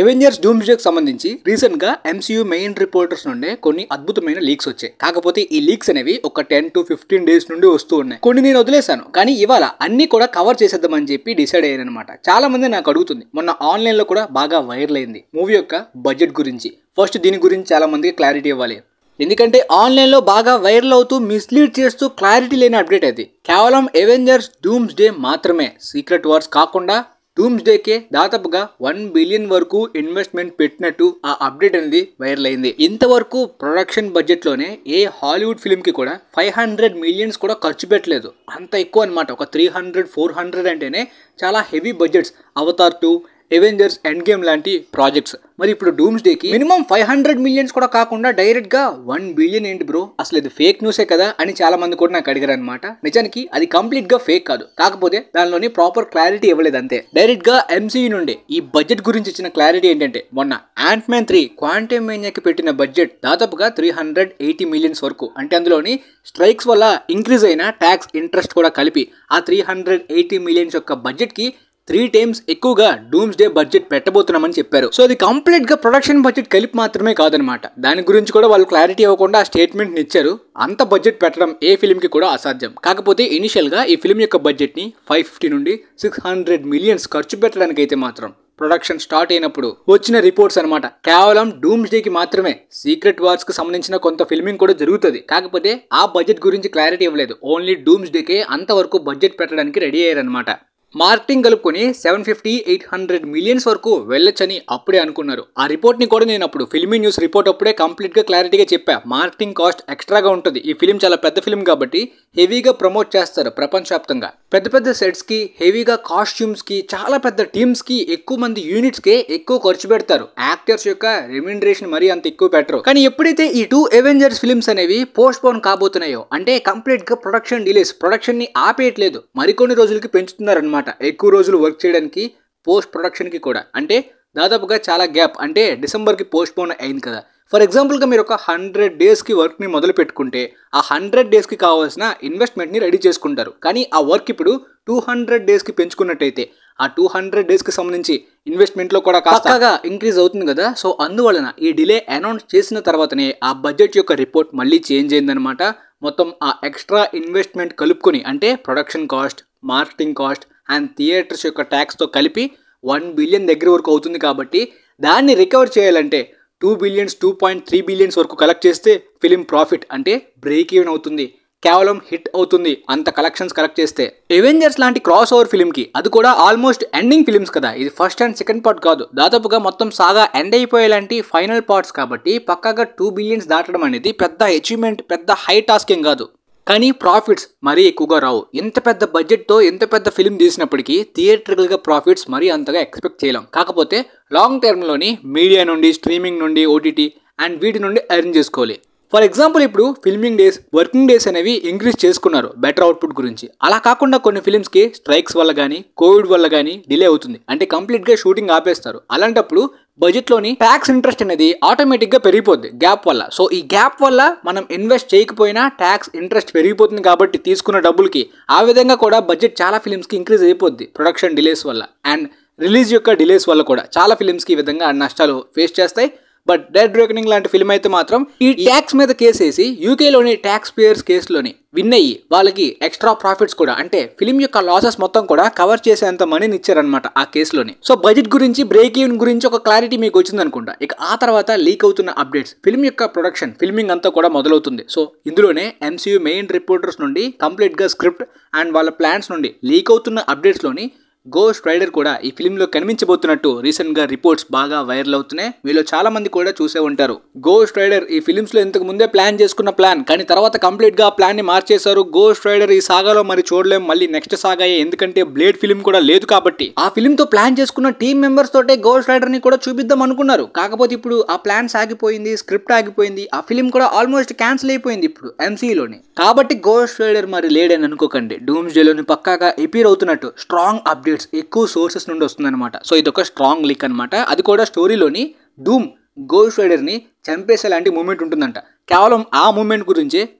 Avengers డూమ్స్డేకి సంబంధించి recent గా MCU main reporters నుండి కొన్ని అద్భుతమైన లీక్స్ వచ్చాయి. కాకపోతే ఈ లీక్స్ అనేవి ఒక 10 to 15 డేస్ నుండి వస్తూ ఉన్నాయి. కొన్ని నేను వదిలేశాను, కానీ ఇవాళ అన్ని కూడా కవర్ చేసేద్దామని చెప్పి డిసైడ్ అయ్యాను అనమాట. చాలా మంది నాకు అడుగుతుంది, మొన్న ఆన్లైన్ లో కూడా బాగా వైరల్ అయింది మూవీ యొక్క బడ్జెట్ గురించి. ఫస్ట్ దీని గురించి చాలా మందికి క్లారిటీ ఇవ్వాలి, ఎందుకంటే ఆన్లైన్లో బాగా వైరల్ అవుతూ మిస్లీడ్ చేస్తూ క్లారిటీ లేని అప్డేట్ అది. కేవలం అవెంజర్స్ డూమ్స్డే మాత్రమే, సీక్రెట్ వార్స్ కాకుండా డూమ్స్డేకే దాదాపుగా 1 బిలియన్ వరకు ఇన్వెస్ట్మెంట్ పెట్టినట్టు ఆ అప్డేట్ అనేది వైరల్ అయింది. ఇంతవరకు ప్రొడక్షన్ బడ్జెట్ లోనే ఏ హాలీవుడ్ ఫిల్మ్ కి కూడా 500 మిలియన్స్ కూడా ఖర్చు పెట్టలేదు. అంత ఎక్కువ అనమాట. ఒక 300-400 అంటేనే చాలా heavy budgets. Avatar 2, Avengers end game లాంటి ప్రాజెక్ట్స్. మరి ఇప్పుడు డూమ్స్డేకి మినిమం 500 మిలియన్స్ కూడా కాకుండా డైరెక్ట్ గా 1 బిలియన్ ఏంటి బ్రో, అసలు ఇది ఫేక్ న్యూసే కదా అని చాలా మంది కూడా నాకు అడిగారు అనమాట. నిజానికి అది కంప్లీట్ గా ఫేక్ కాదు, కాకపోతే దానిలోని ప్రాపర్ క్లారిటీ ఇవ్వలేదు అంతే. డైరెక్ట్ గా ఎంసీయూ నుండి ఈ బడ్జెట్ గురించి ఇచ్చిన క్లారిటీ ఏంటంటే, మొన్న యాంట్‌మ్యాన్ 3 క్వాంటమేనియాకి పెట్టిన బడ్జెట్ దాదాపుగా 380 మిలియన్స్ వరకు. అంటే అందులోని స్ట్రైక్స్ వల్ల ఇంక్రీజ్ అయిన ట్యాక్స్, ఇంట్రెస్ట్ కూడా కలిపి ఆ 380 మిలియన్స్ యొక్క బడ్జెట్ కి 3 times ఎక్కువగా డూమ్స్డే బడ్జెట్ పెట్టబోతున్నామని చెప్పారు. సో అది కంప్లీట్ గా ప్రొడక్షన్ బడ్జెట్ కలిపి మాత్రమే కాదనమాట. దాని గురించి కూడా వాళ్ళు క్లారిటీ ఇవ్వకుండా ఆ స్టేట్మెంట్ ఇచ్చారు. అంత బడ్జెట్ పెట్టడం ఏ ఫిల్మ్ కి కూడా అసాధ్యం. కాకపోతే ఇనిషియల్ గా ఈ ఫిల్మ్ యొక్క బడ్జెట్ ని 550 నుండి 600 మిలియన్స్ ఖర్చు పెట్టడానికి అయితే మాత్రం ప్రొడక్షన్ స్టార్ట్ అయినప్పుడు వచ్చిన రిపోర్ట్స్ అనమాట. కేవలం డూమ్స్డేకి మాత్రమే. సీక్రెట్ వార్స్ కి సంబంధించిన కొంత ఫిల్మింగ్ కూడా జరుగుతుంది, కాకపోతే ఆ బడ్జెట్ గురించి క్లారిటీ ఇవ్వలేదు. ఓన్లీ డూమ్స్డేకే అంతవరకు బడ్జెట్ పెట్టడానికి రెడీ అయ్యారనమాట. మార్కెటింగ్ కలుపుకొని 750-800 మిలియన్స్ వరకు వెళ్ళొచ్చని అప్పుడే అనుకున్నారు. ఆ రిపోర్ట్ ని కూడా నేను అప్పుడు ఫిల్మీ న్యూస్ రిపోర్ట్ అప్పుడే కంప్లీట్ గా క్లారిటీగా చెప్పా. మార్కెటింగ్ కాస్ట్ ఎక్స్ట్రాగా ఉంటుంది. ఈ ఫిల్మ్ చాలా పెద్ద ఫిల్మ్ కాబట్టి హెవీగా ప్రమోట్ చేస్తారు ప్రపంచవ్యాప్తంగా. పెద్ద పెద్ద సెట్స్ కి, హెవీగా కాస్ట్యూమ్స్ కి, చాలా పెద్ద టీమ్స్ కి, ఎక్కువ మంది యూనిట్స్ కి ఎక్కువ ఖర్చు పెడతారు. యాక్టర్స్ యొక్క రెమ్యునరేషన్ మరీ అంత ఎక్కువ పెట్టరు. కానీ ఎప్పుడైతే ఈ 2 అవెంజర్స్ ఫిల్మ్స్ అనేవి పోస్ట్ పోన్ కాబోతున్నాయో, అంటే కంప్లీట్ గా ప్రొడక్షన్ డిలేస్, ప్రొడక్షన్ ని ఆపేయట్లేదు, మరికొన్ని రోజులకి పెంచుతున్నారనమాట. ఎక్కువ రోజులు వర్క్ చేయడానికి, పోస్ట్ ప్రొడక్షన్ కి కూడా. అంటే దాదాపుగా చాలా గ్యాప్, అంటే డిసెంబర్ కి పోస్ట్ పోన్ అయింది కదా. ఫర్ ఎగ్జాంపుల్ గా మీరు ఒక 100 డేస్ కి వర్క్ ని మొదలు పెట్టుకుంటే ఆ 100 డేస్ కి కావాల్సిన ఇన్వెస్ట్మెంట్ ని రెడీ చేసుకుంటారు. కానీ ఆ వర్క్ ఇప్పుడు 200 డేస్ కి పెంచుకున్నట్టయితే ఆ 200 డేస్ కి సంబంధించి ఇన్వెస్ట్మెంట్ లో కూడా కాస్తగా ఇంక్రీజ్ అవుతుంది కదా. సో అందువలన ఈ డిలే అనౌన్స్ చేసిన తర్వాతనే ఆ బడ్జెట్ యొక్క రిపోర్ట్ మళ్ళీ చేంజ్ అయిందనమాట. మొత్తం ఆ ఎక్స్ట్రా ఇన్వెస్ట్మెంట్ కలుపుకొని, అంటే production cost, marketing cost and theatres యొక్క ట్యాక్స్తో కలిపి 1 బిలియన్ దగ్గర వరకు అవుతుంది. కాబట్టి దాన్ని రికవర్ చేయాలంటే 2 బిలియన్స్, 2.3 బిలియన్స్ వరకు కలెక్ట్ చేస్తే ఫిలిం ప్రాఫిట్, అంటే బ్రేక్ ఈవెన్ అవుతుంది. కేవలం హిట్ అవుతుంది అంత కలెక్షన్స్ కలెక్ట్ చేస్తే. అవెంజర్స్ లాంటి క్రాస్ ఓవర్ ఫిల్మ్ కి, అది కూడా ఆల్మోస్ట్ ఎండింగ్ ఫిల్మ్స్ కదా, ఇది ఫస్ట్ అండ్ సెకండ్ పార్ట్ కాదు, దాదాపుగా మొత్తం సాగా ఎండ్ అయిపోయేలాంటి ఫైనల్ పార్ట్స్ కాబట్టి పక్కాగా 2 బిలియన్స్ దాటడం అనేది పెద్ద అచీవ్మెంట్, పెద్ద హై టాస్క్ ఏం కాదు. కానీ ప్రాఫిట్స్ మరీ ఎక్కువగా రావు. ఎంత పెద్ద బడ్జెట్తో ఎంత పెద్ద ఫిల్మ్ తీసినప్పటికీ థియేట్రికల్గా ప్రాఫిట్స్ మరీ అంతగా ఎక్స్పెక్ట్ చేయలేం. కాకపోతే లాంగ్ టర్మ్లోని మీడియా నుండి, స్ట్రీమింగ్ నుండి, ఓటీటీ అండ్ వీటి నుండి ఎర్న్ చేసుకోవాలి. ఫర్ ఎగ్జాంపుల్ ఇప్పుడు ఫిల్మింగ్ డేస్, వర్కింగ్ డేస్ అనేవి ఇంక్రీజ్ చేసుకున్నారు బెటర్ అవుట్పుట్ గురించి. అలా కాకుండా కొన్ని ఫిల్మ్స్కి స్ట్రైక్స్ వల్ల కానీ, కోవిడ్ వల్ల కానీ డిలే అవుతుంది, అంటే కంప్లీట్గా షూటింగ్ ఆపేస్తారు. అలాంటప్పుడు బడ్జెట్లోని ట్యాక్స్ ఇంట్రెస్ట్ అనేది ఆటోమేటిక్గా పెరిగిపోద్ది గ్యాప్ వల్ల. సో ఈ గ్యాప్ వల్ల మనం ఇన్వెస్ట్ చేయకపోయినా ట్యాక్స్ ఇంట్రెస్ట్ పెరిగిపోతుంది కాబట్టి తీసుకున్న డబ్బులకి. ఆ విధంగా కూడా బడ్జెట్ చాలా ఫిల్మ్స్కి ఇంక్రీజ్ అయిపోద్ది ప్రొడక్షన్ డిలేస్ వల్ల అండ్ రిలీజ్ యొక్క డిలేస్ వల్ల కూడా. చాలా ఫిల్మ్స్కి ఈ విధంగా నష్టాలు ఫేస్ చేస్తాయి. బట్ డెడ్ రెకనింగ్ లాంటి ఫిల్మ్ అయితే మాత్రం ఈ ట్యాక్స్ మీద కేసేసి యూకేలోని ట్యాక్స్ పేయర్స్ కేసులోని విన్ అయ్యి వాళ్ళకి ఎక్స్ట్రా ప్రాఫిట్స్ కూడా, అంటే ఫిల్మ్ యొక్క లాసెస్ మొత్తం కూడా కవర్ చేసేంత మనీని ఇచ్చారనమాట ఆ కేసులోని. సో బడ్జెట్ గురించి, బ్రేక్ ఈవెన్ గురించి ఒక క్లారిటీ మీకు వచ్చింది అనుకుంటా. ఇక ఆ తర్వాత లీక్ అవుతున్న అప్డేట్స్, ఫిల్మ్ యొక్క ప్రొడక్షన్, ఫిల్మింగ్ అంతా కూడా మొదలవుతుంది. సో ఇందులోనే ఎంసీయూ మెయిన్ రిపోర్టర్స్ నుండి కంప్లీట్ గా స్క్రిప్ట్ అండ్ వాళ్ళ ప్లాన్స్ నుండి లీక్ అవుతున్న అప్డేట్స్ లోని గోస్ట్ రైడర్ కూడా ఈ ఫిల్మ్లో కనిపించబోతున్నట్టు రీసెంట్గా రిపోర్ట్స్ బాగా వైరల్ అవుతున్నాయి. మీలో చాలా మంది కూడా చూసే ఉంటారు. గోస్ట్ రైడర్ ఈ ఫిల్మ్స్లో ఇంతకు ముందే ప్లాన్ చేసుకున్న ప్లాన్, కానీ తర్వాత కంప్లీట్గా ఆ ప్లాన్ని మార్చేశారు. గోస్ట్ రైడర్ ఈ సాగాలో మరి చూడలేం, మళ్ళీ నెక్స్ట్ సాగాయే, ఎందుకంటే బ్లేడ్ ఫిల్మ్ కూడా లేదు కాబట్టి. ఆ ఫిల్మ్తో ప్లాన్ చేసుకున్న టీమ్ మెంబర్స్ తోటే గోస్ట్ రైడర్ని కూడా చూపిద్దాం అనుకున్నారు. కాకపోతే ఇప్పుడు ఆ ప్లాన్స్ ఆగిపోయింది, స్క్రిప్ట్ ఆగిపోయింది, ఆ ఫిల్మ్ కూడా ఆల్మోస్ట్ క్యాన్సిల్ అయిపోయింది ఇప్పుడు ఎంసీయూలోని. కాబట్టి గోస్ట్ రైడర్ మరి లేడని అనుకోకండి. డూమ్స్డేలోని పక్కాగా ఎపీర్ అవుతున్నట్టు స్ట్రాంగ్ అప్డేట్ ఎక్కువ సోర్సెస్ నుండి వస్తుందన్నమాట. సో ఇది ఒక స్ట్రాంగ్ లీక్ అనమాట. అది కూడా స్టోరీలోని డూమ్ గోస్ట్ రైడర్ ని చంపేసే లాంటి మూమెంట్ ఉంటుందంట. కేవలం ఆ మూమెంట్ గురించే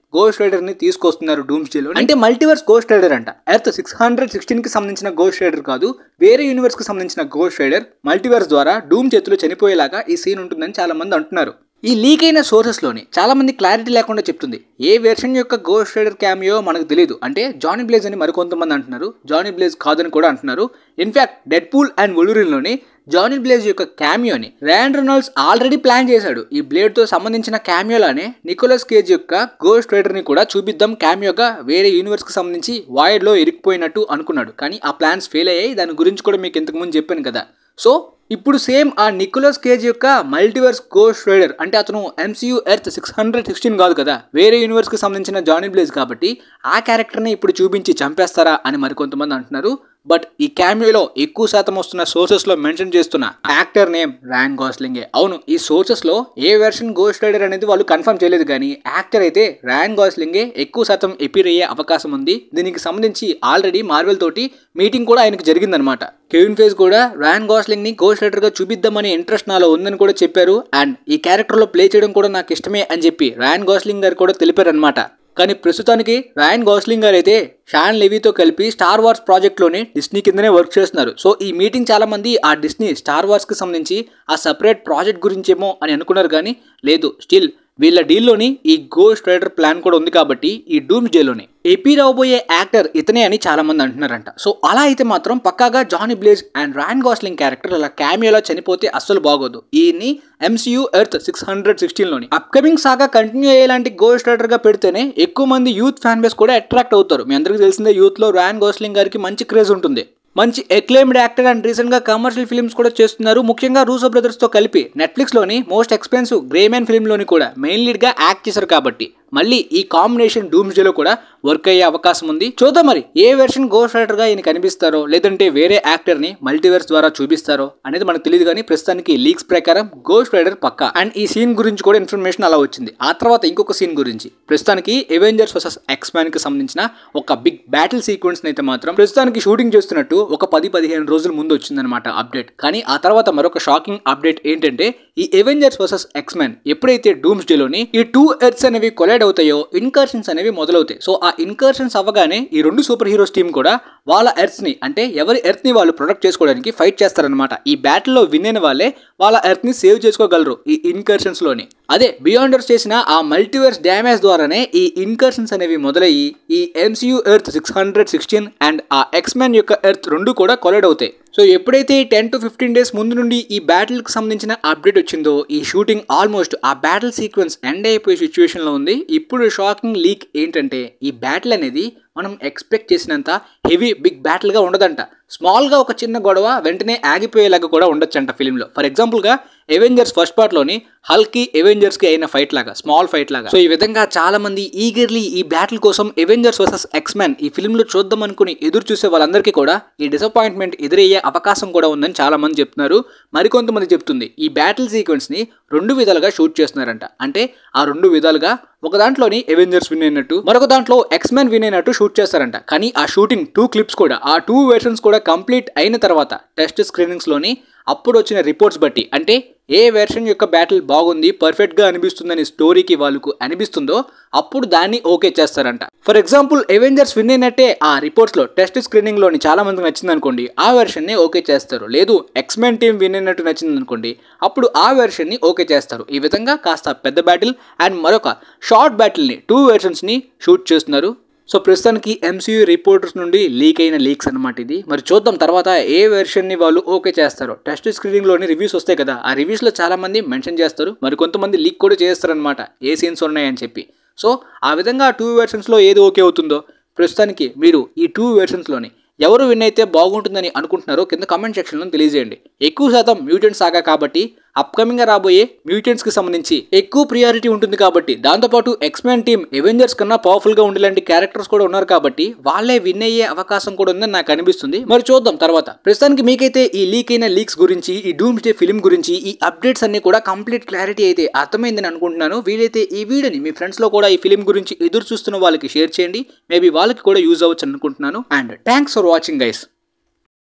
గోస్ట్ రైడర్ ని తీసుకొస్తున్నారు డూమ్స్డేలో. అంటే మల్టీవర్స్ గోస్ట్ రైడర్ అంట. ఎర్త్ 616 కి సంబంధించిన గోస్ట్ రైడర్ కాదు, వేరే యూనివర్స్ కి సంబంధించిన గోస్ట్ రైడర్ మల్టీవర్స్ ద్వారా డూమ్ చేతిలో చనిపోయేలాగా ఈ సీన్ ఉంటుందని చాలా మంది అంటున్నారు. ఈ లీక్ అయిన సోర్సెస్ లోని చాలా మంది క్లారిటీ లేకుండా చెప్తుంది. ఏ వెర్షన్ యొక్క గోస్ట్ రైడర్ క్యామియో మనకు తెలియదు. అంటే జానీ బ్లేజ్ అని మరికొంతమంది అంటున్నారు, జానీ బ్లేజ్ కాదని కూడా అంటున్నారు. In fact dead pool and Wolverine లోని జానీ బ్లేజ్ యొక్క క్యామియోని రయాన్ రెనాల్డ్స్ ఆల్రెడీ ప్లాన్ చేశాడు. ఈ బ్లేడ్ తో సంబంధించిన క్యామియోలానే నికోలస్ కేజ్ యొక్క గోస్ట్ రైడర్ ని కూడా చూపిద్దాం క్యామియోగా వేరే యూనివర్స్ కి సంబంధించి వాయిడ్ లో ఇరికిపోయినట్టు అనుకున్నాడు. కానీ ఆ ప్లాన్స్ ఫెయిల్ అయ్యాయి. దాని గురించి కూడా మీకు ఇంతకు ముందు చెప్పాను కదా. సో ఇప్పుడు సేమ్ ఆ నికోలస్ కేజ్ యొక్క మల్టీవర్స్ గోస్ట్ రైడర్ అంటే అతను MCU ఎర్త్ 616 కాదు కదా, వేరే యూనివర్స్ కి సంబంధించిన జానీ బ్లేజ్ కాబట్టి ఆ క్యారెక్టర్ ని ఇప్పుడు చూపించి చంపేస్తారా అని మరికొంతమంది అంటున్నారు. బట్ ఈ క్యామియోలో ఎక్కువ శాతం వస్తున్న సోర్సెస్ లో మెన్షన్ చేస్తున్న యాక్టర్ నేమ్ రయాన్ గాస్లింగే. అవును, ఈ సోర్సెస్ లో ఏ వెర్షన్ గోస్ట్ రైడర్ అనేది వాళ్ళు కన్ఫర్మ్ చేయలేదు, కానీ యాక్టర్ అయితే రయాన్ గాస్లింగే ఎక్కువ శాతం ఎపీర్ అయ్యే అవకాశం ఉంది. దీనికి సంబంధించి ఆల్రెడీ మార్వెల్ తోటి మీటింగ్ కూడా ఆయనకు జరిగిందనమాట. కెవిన్ ఫేజ్ కూడా రయాన్ గాస్లింగ్ ని గోస్ట్ రైడర్ గా చూపిద్దామనే ఇంట్రెస్ట్ నాలో ఉందని కూడా చెప్పారు. అండ్ ఈ క్యారెక్టర్ లో ప్లే చేయడం కూడా నాకు ఇష్టమే అని చెప్పి రయాన్ గాస్లింగ్ గారు కూడా తెలిపారు అనమాట. కానీ ప్రస్తుతానికి రయాన్ గాస్లింగ్ గారు అయితే షాన్ లెవీతో కలిపి స్టార్ వార్స్ ప్రాజెక్ట్ లోని డిస్నీ కిందనే వర్క్ చేస్తున్నారు. సో ఈ మీటింగ్ చాలా మంది ఆ డిస్నీ స్టార్ వార్స్ కి సంబంధించి ఆ సెపరేట్ ప్రాజెక్ట్ గురించేమో అని అనుకున్నారు, కానీ లేదు, స్టిల్ వీళ్ళ డీల్లోని ఈ గోస్ట్ రైడర్ ప్లాన్ కూడా ఉంది కాబట్టి ఈ డూమ్స్డేలోని ఎపీర్ అవబోయే యాక్టర్ ఇతనే అని చాలా మంది అంటున్నారంట. సో అలా అయితే మాత్రం పక్కాగా Johnny Blaze and Ryan Gosling character అలా క్యామియోలా చనిపోతే అస్సలు బాగోదు. ఈయన్ని MCU ఎర్త్ 616లోని అప్కమింగ్ సాగా కంటిన్యూ అయ్యేలాంటి గోస్ట్ రైడర్ గా పెడితేనే ఎక్కువ మంది యూత్ ఫ్యాన్ బేస్ కూడా అట్రాక్ట్ అవుతారు. మీ అందరికీ తెలిసిందే యూత్ లో రయాన్ గాస్లింగ్ గారికి మంచి క్రేజ్ ఉంటుంది. మంచి ఎక్లైమ్డ్ యాక్టర్ అండ్ రీసెంట్ గా కమర్షియల్ ఫిల్మ్స్ కూడా చేస్తున్నారు. ముఖ్యంగా రూసో బ్రదర్స్ తో కలిపి నెట్ఫ్లిక్స్ లోని most expensive grey man film లోని కూడా మెయిన్ లీడ్ గా యాక్ట్ చేశారు కాబట్టి మళ్ళీ ఈ కాంబినేషన్ డూమ్స్డేలో కూడా వర్క్ అయ్యే అవకాశం ఉంది. చూద్దాం మరి ఏ వెర్షన్ గోస్ట్ రైడర్ గా ఈయన కనిపిస్తారో లేదంటే వేరే యాక్టర్ ని మల్టీవర్స్ ద్వారా చూపిస్తారో అనేది మనకు తెలియదు, కానీ ప్రస్తుతానికి లీక్స్ ప్రకారం గోస్ట్ రైడర్ పక్కా. అండ్ ఈ సీన్ గురించి కూడా ఇన్ఫర్మేషన్ అలా వచ్చింది. ఆ తర్వాత ఇంకొక సీన్ గురించి ప్రస్తుతానికి అవెంజర్స్ వర్సెస్ ఎక్స్‌మ్యాన్ కి సంబంధించిన ఒక బిగ్ బ్యాటిల్ సీక్వెన్స్ అయితే మాత్రం ప్రస్తుతానికి షూటింగ్ చేస్తున్నట్టు ఒక 10-15 రోజుల ముందు వచ్చిందనమాట అప్డేట్. కానీ ఆ తర్వాత మరొక షాకింగ్ అప్డేట్ ఏంటంటే ఈ అవెంజర్స్ వర్సెస్ ఎక్స్‌మ్యాన్ ఎప్పుడైతే డూమ్స్డేలోని ఈ 2 ఎర్త్స్ అనేవి కొలైడ్ అవుతాయో ఇన్కర్షన్స్ అనేవి మొదలవుతాయి. సో ఆ ఇన్కర్షన్స్ అవ్వగానే ఈ 2 సూపర్ హీరోస్ టీమ్ కూడా వాళ్ళ ఎర్త్స్ ని అంటే ఎవరి ఎర్త్ ని వాళ్ళు ప్రొటెక్ట్ చేసుకోవడానికి ఫైట్ చేస్తారనమాట. ఈ బ్యాటిల్లో విన్ అయిన వాళ్ళే వాళ్ళ ఎర్త్ ని సేవ్ చేసుకోగలరు ఈ ఇన్కర్షన్స్ లోని. అదే బియాండర్స్ చేసిన ఆ మల్టీవర్స్ డ్యామేజ్ ద్వారానే ఈ ఇన్కర్షన్స్ అనేవి మొదలయ్యి ఈ MCU ఎర్త్ 616 అండ్ ఆ ఎక్స్‌మ్యాన్ యొక్క ఎర్త్ 2 కూడా కొలైడ్ అవుతాయి. సో ఎప్పుడైతే 10 to 15 డేస్ ముందు నుండి ఈ బ్యాటిల్ కి సంబంధించిన అప్డేట్ వచ్చిందో ఈ షూటింగ్ ఆల్మోస్ట్ ఆ బ్యాటిల్ సీక్వెన్స్ ఎండ్ అయిపోయే సిచ్యువేషన్ లో ఉంది. ఇప్పుడు షాకింగ్ లీక్ ఏంటంటే ఈ బ్యాటిల్ అనేది మనం ఎక్స్పెక్ట్ చేసినంత హెవీ బిగ్ బ్యాటిల్ గా ఉండదంట. స్మాల్ గా ఒక చిన్న గొడవ వెంటనే ఆగిపోయేలాగా కూడా ఉండొచ్చంట ఫిల్మ్ లో. ఫర్ ఎగ్జాంపుల్ గా అవెంజర్స్ ఫస్ట్ పార్ట్ లోని హల్క్ కి అవెంజర్స్ కి అయిన ఫైట్ లాగా, స్మాల్ ఫైట్ లాగా. సో ఈ విధంగా చాలా మంది ఈగర్లీ ఈ బ్యాటిల్ కోసం అవెంజర్స్ వర్సెస్ ఎక్స్‌మ్యాన్ ఈ ఫిల్మ్ లో చూద్దాం అనుకుని ఎదురు చూసే వాళ్ళందరికీ కూడా ఈ డిసప్పాయింట్మెంట్ ఎదురయ్యే అవకాశం కూడా ఉందని చాలా మంది చెప్తున్నారు. మరికొంతమంది చెప్తుంది ఈ బ్యాటిల్ సీక్వెన్స్ ని 2 విధాలుగా షూట్ చేస్తున్నారంట. అంటే ఆ 2 విధాలుగా ఒక దాంట్లోని అవెంజర్స్ విన్ అయినట్టు, మరొక దాంట్లో ఎక్స్‌మ్యాన్ విన్ అయినట్టు షూట్ చేస్తారంట. కానీ ఆ షూటింగ్ 2 క్లిప్స్ కూడా ఆ 2 వెర్షన్స్ కూడా కంప్లీట్ అయిన తర్వాత టెస్ట్ స్క్రీనింగ్స్ లోని అప్పుడు వచ్చిన రిపోర్ట్స్ బట్టి అంటే ఏ వెర్షన్ యొక్క బ్యాటిల్ బాగుంది పర్ఫెక్ట్ గా అనిపిస్తుందని స్టోరీకి వాళ్ళకు అనిపిస్తుందో అప్పుడు దాన్ని ఓకే చేస్తారంట. ఫర్ ఎగ్జాంపుల్ అవెంజర్స్ విన్ అయినట్టే ఆ రిపోర్ట్స్ లో టెస్ట్ స్క్రీనింగ్ లోని చాలా మందికి నచ్చింది అనుకోండి, ఆ వెర్షన్ ని ఓకే చేస్తారు. లేదు ఎక్స్‌మ్యాన్ టీమ్ విన్ అయినట్టు నచ్చింది అనుకోండి, అప్పుడు ఆ వెర్షన్ ని ఓకే చేస్తారు. ఈ విధంగా కాస్త పెద్ద బ్యాటిల్ అండ్ మరొక షార్ట్ బ్యాటిల్ ని 2 వెర్షన్స్ ని షూట్ చేస్తున్నారు. సో ప్రస్తుతానికి MCU రిపోర్టర్స్ నుండి లీక్ అయిన లీక్స్ అనమాట ఇది. మరి చూద్దాం తర్వాత ఏ వెర్షన్ ని వాళ్ళు ఓకే చేస్తారో. టెస్ట్ స్క్రీనింగ్ లోని రివ్యూస్ వస్తాయి కదా, ఆ రివ్యూస్ లో చాలా మంది మెన్షన్ చేస్తారు, మరి కొంతమంది లీక్ కూడా చేస్తారనమాట ఏ సీన్స్ ఉన్నాయని చెప్పి. సో ఆ విధంగా 2 వెర్షన్స్ లో ఏది ఓకే అవుతుందో ప్రస్తుతానికి మీరు ఈ 2 వెర్షన్స్ లోని ఎవరు విన్ అయితే బాగుంటుందని అనుకుంటున్నారో కింద కామెంట్ సెక్షన్లో తెలియజేయండి. ఎక్కువ శాతం మ్యూటెంట్స్ సాగా కాబట్టి అప్కమింగ్ గా రాబోయే మ్యూటెంట్స్ కి సంబంధించి ఎక్కువ ప్రియారిటీ ఉంటుంది కాబట్టి, దాంతోపాటు ఎక్స్‌మ్యాన్ టీమ్ అవెంజర్స్ కన్నా పవర్ఫుల్ గా ఉండేలాంటి క్యారెక్టర్స్ కూడా ఉన్నారు కాబట్టి వాళ్ళే విన్ అయ్యే అవకాశం కూడా ఉందని నాకు అనిపిస్తుంది. మరి చూద్దాం తర్వాత. ప్రస్తుతానికి మీకైతే ఈ లీక్ అయిన లీక్స్ గురించి, ఈ డూమ్స్డే ఫిల్మ్ గురించి, ఈ అప్డేట్స్ అన్ని కూడా కంప్లీట్ క్లారిటీ అయితే అర్థమైందని అనుకుంటున్నాను. వీలైతే ఈ వీడియోని మీ ఫ్రెండ్స్ లో కూడా ఈ ఫిల్మ్ గురించి ఎదురు చూస్తున్న వాళ్ళకి షేర్ చేయండి. మేబీ వాళ్ళకి కూడా యూజ్ అవ్వచ్చు అనుకుంటున్నాను. And thanks for watching guys.